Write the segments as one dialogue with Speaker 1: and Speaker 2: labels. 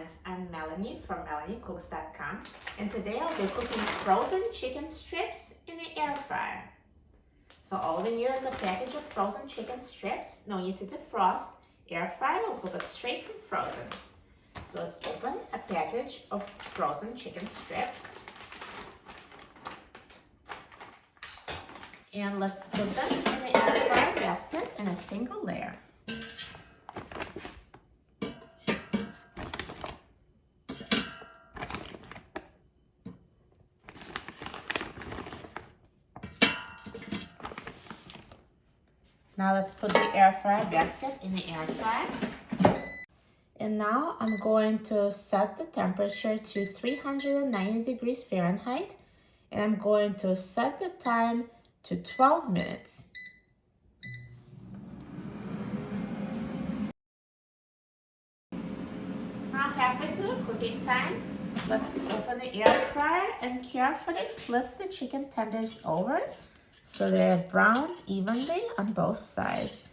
Speaker 1: friends, I'm Melanie from MelanieCooks.com, and today I'll be cooking frozen chicken strips in the air fryer. So all we need is a package of frozen chicken strips, no need to defrost. Air fryer will cook it straight from frozen. So let's open a package of frozen chicken strips. And let's put them in the air fryer basket in a single layer. Now let's put the air fryer basket in the air fryer. And now I'm going to set the temperature to 390 degrees Fahrenheit. And I'm going to set the time to 12 minutes. Now halfway through the cooking time, let's open the air fryer and carefully flip the chicken tenders over so they're browned evenly on both sides.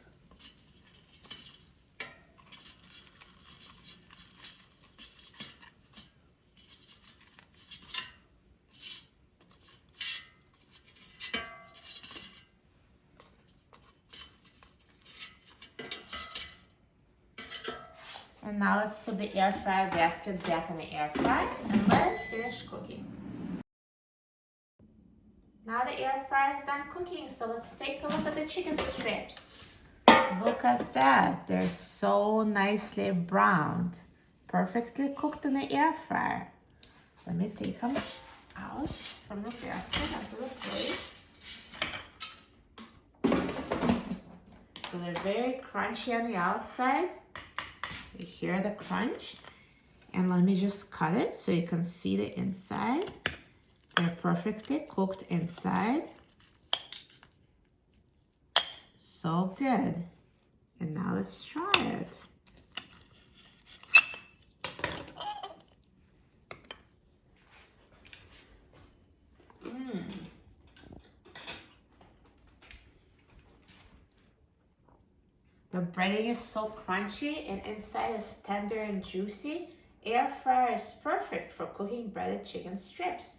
Speaker 1: And now let's put the air fryer basket back in the air fryer and let it finish cooking. Now the air fryer is done cooking, so let's take a look at the chicken strips. Look at that, they're so nicely browned. Perfectly cooked in the air fryer. Let me take them out from the basket onto the plate. So they're very crunchy on the outside. You hear the crunch? And let me just cut it so you can see the inside. They're perfectly cooked inside. So good. And now let's try it. The breading is so crunchy and inside is tender and juicy. Air fryer is perfect for cooking breaded chicken strips.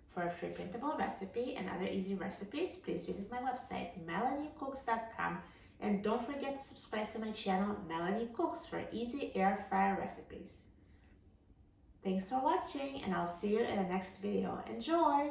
Speaker 1: For a free printable recipe and other easy recipes, please visit my website, MelanieCooks.com, and don't forget to subscribe to my channel, Melanie Cooks, for easy air fryer recipes. Thanks for watching, and I'll see you in the next video. Enjoy!